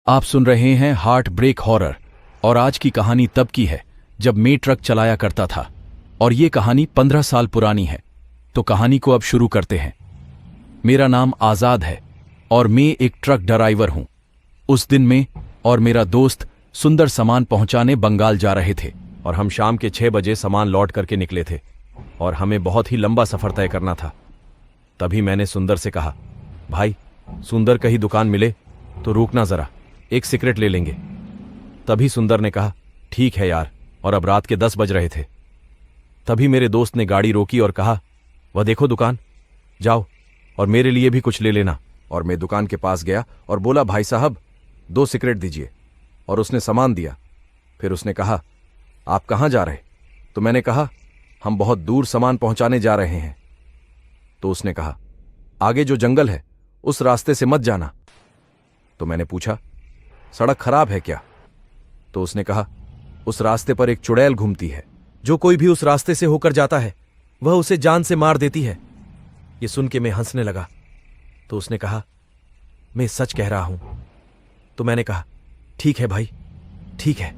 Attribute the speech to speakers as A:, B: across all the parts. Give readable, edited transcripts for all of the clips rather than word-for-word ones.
A: आप सुन रहे हैं हार्ट ब्रेक हॉरर। और आज की कहानी तब की है जब मैं ट्रक चलाया करता था। और ये कहानी 15 साल पुरानी है। तो कहानी को अब शुरू करते हैं। मेरा नाम आजाद है और मैं एक ट्रक ड्राइवर हूं। उस दिन मैं और मेरा दोस्त सुंदर सामान पहुंचाने बंगाल जा रहे थे और हम शाम के 6 बजे सामान लौट करके निकले थे और हमें बहुत ही लंबा सफर तय करना था। तभी मैंने सुंदर से कहा, भाई सुंदर कहीं दुकान मिले तो रुकना जरा, एक सिगरेट ले लेंगे। तभी सुंदर ने कहा, ठीक है यार। और अब रात के 10 बज रहे थे। तभी मेरे दोस्त ने गाड़ी रोकी और कहा, वह देखो दुकान, जाओ और मेरे लिए भी कुछ ले लेना। और मैं दुकान के पास गया और बोला, भाई साहब 2 सिगरेट दीजिए। और उसने सामान दिया। फिर उसने कहा, आप कहाँ जा रहे? तो मैंने कहा, हम बहुत दूर सामान पहुंचाने जा रहे हैं। तो उसने कहा, आगे जो जंगल है उस रास्ते से मत जाना। तो मैंने पूछा, सड़क खराब है क्या? तो उसने कहा, उस रास्ते पर एक चुड़ैल घूमती है, जो कोई भी उस रास्ते से होकर जाता है वह उसे जान से मार देती है। ये सुन के मैं हंसने लगा। तो उसने कहा, मैं सच कह रहा हूं। तो मैंने कहा, ठीक है भाई, ठीक है,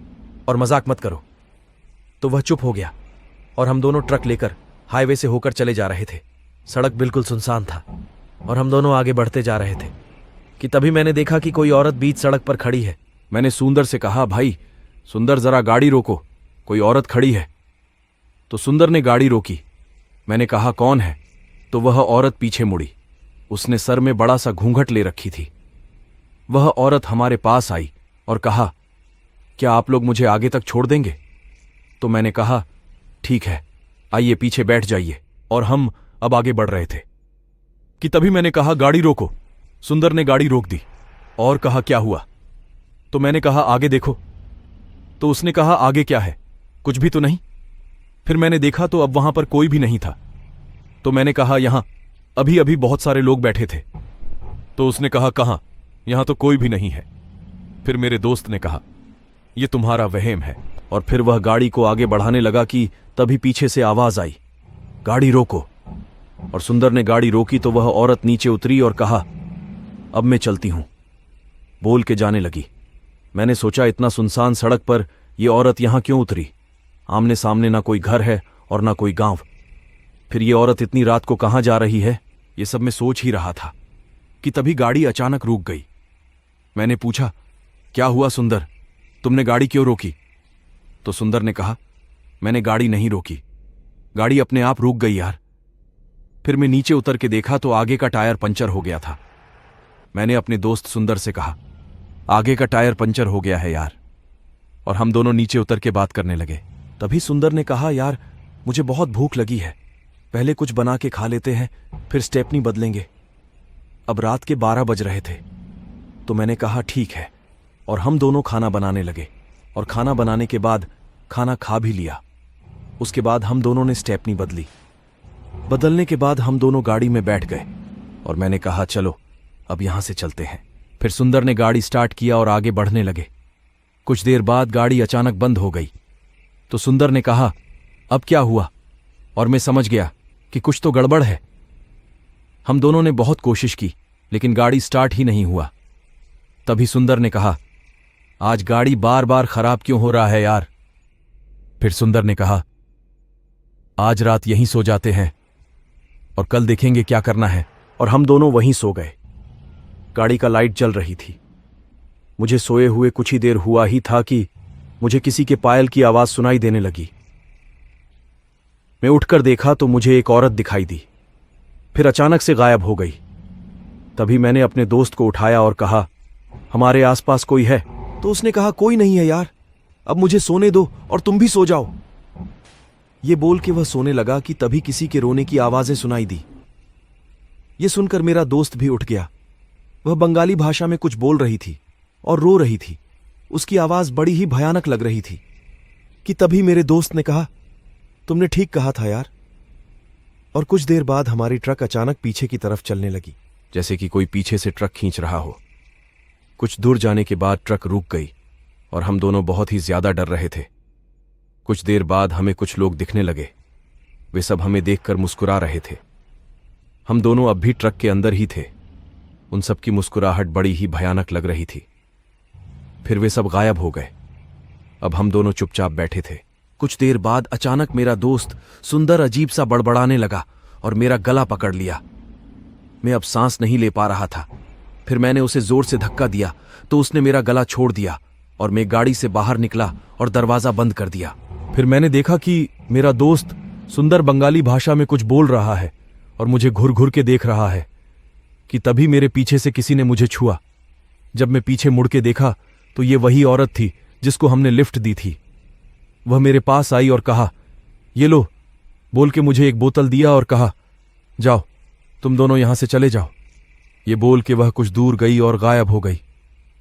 A: और मजाक मत करो। तो वह चुप हो गया और हम दोनों ट्रक लेकर हाईवे से होकर चले जा रहे थे। सड़क बिल्कुल सुनसान था और हम दोनों आगे बढ़ते जा रहे थे कि तभी मैंने देखा कि कोई औरत बीच सड़क पर खड़ी है। मैंने सुंदर से कहा, भाई सुंदर जरा गाड़ी रोको, कोई औरत खड़ी है। तो सुंदर ने गाड़ी रोकी। मैंने कहा, कौन है? तो वह औरत पीछे मुड़ी। उसने सर में बड़ा सा घूंघट ले रखी थी। वह औरत हमारे पास आई और कहा, क्या आप लोग मुझे आगे तक छोड़ देंगे? तो मैंने कहा, ठीक है, आइए पीछे बैठ जाइए। और हम अब आगे बढ़ रहे थे कि तभी मैंने कहा, गाड़ी रोको। सुंदर ने गाड़ी रोक दी और कहा, क्या हुआ? तो मैंने कहा, आगे देखो। तो उसने कहा, आगे क्या है? कुछ भी तो नहीं। फिर मैंने देखा तो अब वहां पर कोई भी नहीं था। तो मैंने कहा, यहां अभी अभी बहुत सारे लोग बैठे थे। तो उसने कहा, कहां? यहां तो कोई भी नहीं है। फिर मेरे दोस्त ने कहा, यह तुम्हारा वहम है। और फिर वह गाड़ी को आगे बढ़ाने लगा कि तभी पीछे से आवाज आई, गाड़ी रोको। और सुंदर ने गाड़ी रोकी तो वह औरत नीचे उतरी और कहा, अब मैं चलती हूं, बोल के जाने लगी। मैंने सोचा, इतना सुनसान सड़क पर यह औरत यहां क्यों उतरी? आमने सामने ना कोई घर है और ना कोई गांव। फिर यह औरत इतनी रात को कहां जा रही है? ये सब मैं सोच ही रहा था कि तभी गाड़ी अचानक रुक गई। मैंने पूछा, क्या हुआ सुंदर, तुमने गाड़ी क्यों रोकी? तो सुंदर ने कहा, मैंने गाड़ी नहीं रोकी, गाड़ी अपने आप रुक गई यार। फिर मैं नीचे उतर के देखा तो आगे का टायर पंचर हो गया था। मैंने अपने दोस्त सुंदर से कहा, आगे का टायर पंचर हो गया है यार। और हम दोनों नीचे उतर के बात करने लगे। तभी सुंदर ने कहा, यार मुझे बहुत भूख लगी है, पहले कुछ बना के खा लेते हैं, फिर स्टेपनी बदलेंगे। अब रात के 12 बज रहे थे। तो मैंने कहा, ठीक है। और हम दोनों खाना बनाने लगे और खाना बनाने के बाद खाना खा भी लिया। उसके बाद हम दोनों ने स्टेपनी बदली। बदलने के बाद हम दोनों गाड़ी में बैठ गए और मैंने कहा, चलो अब यहां से चलते हैं। फिर सुंदर ने गाड़ी स्टार्ट किया और आगे बढ़ने लगे। कुछ देर बाद गाड़ी अचानक बंद हो गई। तो सुंदर ने कहा, अब क्या हुआ? और मैं समझ गया कि कुछ तो गड़बड़ है। हम दोनों ने बहुत कोशिश की लेकिन गाड़ी स्टार्ट ही नहीं हुआ। तभी सुंदर ने कहा, आज गाड़ी बार बार खराब क्यों हो रहा है यार? फिर सुंदर ने कहा, आज रात यहीं सो जाते हैं और कल देखेंगे क्या करना है। और हम दोनों वहीं सो गए। गाड़ी का लाइट जल रही थी। मुझे सोए हुए कुछ ही देर हुआ ही था कि मुझे किसी के पायल की आवाज सुनाई देने लगी। मैं उठकर देखा तो मुझे एक औरत दिखाई दी, फिर अचानक से गायब हो गई। तभी मैंने अपने दोस्त को उठाया और कहा, हमारे आसपास कोई है? तो उसने कहा, कोई नहीं है यार, अब मुझे सोने दो और तुम भी सो जाओ। ये बोल के वह सोने लगा कि तभी किसी के रोने की आवाजें सुनाई दी। ये सुनकर मेरा दोस्त भी उठ गया। वह बंगाली भाषा में कुछ बोल रही थी और रो रही थी। उसकी आवाज बड़ी ही भयानक लग रही थी कि तभी मेरे दोस्त ने कहा, तुमने ठीक कहा था यार। और कुछ देर बाद हमारी ट्रक अचानक पीछे की तरफ चलने लगी, जैसे कि कोई पीछे से ट्रक खींच रहा हो। कुछ दूर जाने के बाद ट्रक रुक गई और हम दोनों बहुत ही ज्यादा डर रहे थे। कुछ देर बाद हमें कुछ लोग दिखने लगे। वे सब हमें देखकर मुस्कुरा रहे थे। हम दोनों अब भी ट्रक के अंदर ही थे। उन सब की मुस्कुराहट बड़ी ही भयानक लग रही थी। फिर वे सब गायब हो गए। अब हम दोनों चुपचाप बैठे थे। कुछ देर बाद अचानक मेरा दोस्त सुंदर अजीब सा बड़बड़ाने लगा और मेरा गला पकड़ लिया। मैं अब सांस नहीं ले पा रहा था। फिर मैंने उसे जोर से धक्का दिया तो उसने मेरा गला छोड़ दिया और मैं गाड़ी से बाहर निकला और दरवाजा बंद कर दिया। फिर मैंने देखा कि मेरा दोस्त सुंदर बंगाली भाषा में कुछ बोल रहा है और मुझे घुर घुर के देख रहा है कि तभी मेरे पीछे से किसी ने मुझे छुआ। जब मैं पीछे मुड़ के देखा तो ये वही औरत थी जिसको हमने लिफ्ट दी थी। वह मेरे पास आई और कहा, ये लो, बोल के मुझे एक बोतल दिया और कहा, जाओ तुम दोनों यहां से चले जाओ। ये बोल के वह कुछ दूर गई और गायब हो गई।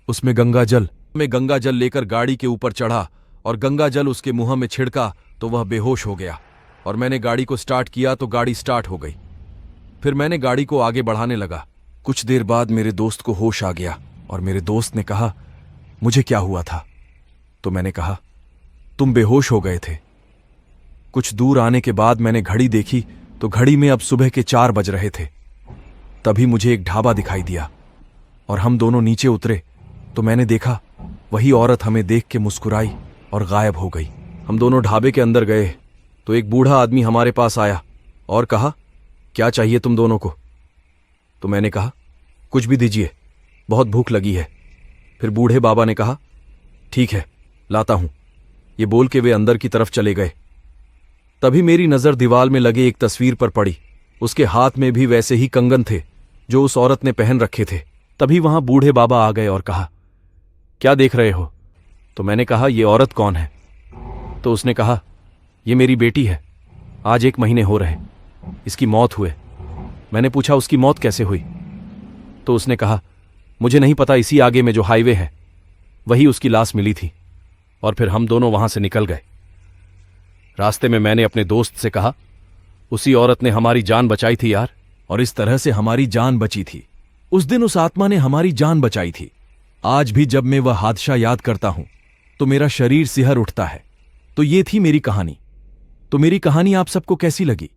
A: उसमें गंगा जल। मैं गंगा जल लेकर गाड़ी के ऊपर चढ़ा और गंगा जल उसके मुंह में छिड़का तो वह बेहोश हो गया और मैंने गाड़ी को स्टार्ट किया तो गाड़ी स्टार्ट हो गई। फिर मैंने गाड़ी को आगे बढ़ाने लगा। कुछ देर बाद मेरे दोस्त को होश आ गया और मेरे दोस्त ने कहा, मुझे क्या हुआ था? तो मैंने कहा, तुम बेहोश हो गए थे। कुछ दूर आने के बाद मैंने घड़ी देखी तो घड़ी में अब सुबह के 4 बज रहे थे। तभी मुझे एक ढाबा दिखाई दिया और हम दोनों नीचे उतरे तो मैंने देखा वही औरत हमें देख के मुस्कुराई और गायब हो गई। हम दोनों ढाबे के अंदर गए तो एक बूढ़ा आदमी हमारे पास आया और कहा, क्या चाहिए तुम दोनों को? तो मैंने कहा, कुछ भी दीजिए, बहुत भूख लगी है। फिर बूढ़े बाबा ने कहा, ठीक है लाता हूं। ये बोल के वे अंदर की तरफ चले गए। तभी मेरी नजर दीवार में लगे एक तस्वीर पर पड़ी। उसके हाथ में भी वैसे ही कंगन थे जो उस औरत ने पहन रखे थे। तभी वहां बूढ़े बाबा आ गए और कहा, क्या देख रहे हो? तो मैंने कहा, ये औरत कौन है? तो उसने कहा, ये मेरी बेटी है, आज 1 महीने हो रहे, इसकी मौत हुए। मैंने पूछा, उसकी मौत कैसे हुई? तो उसने कहा, मुझे नहीं पता, इसी आगे में जो हाईवे है वही उसकी लाश मिली थी। और फिर हम दोनों वहां से निकल गए। रास्ते में मैंने अपने दोस्त से कहा, उसी औरत ने हमारी जान बचाई थी यार। और इस तरह से हमारी जान बची थी। उस दिन उस आत्मा ने हमारी जान बचाई थी। आज भी जब मैं वह हादसा याद करता हूं तो मेरा शरीर सिहर उठता है। तो ये थी मेरी कहानी। तो मेरी कहानी आप सबको कैसी लगी?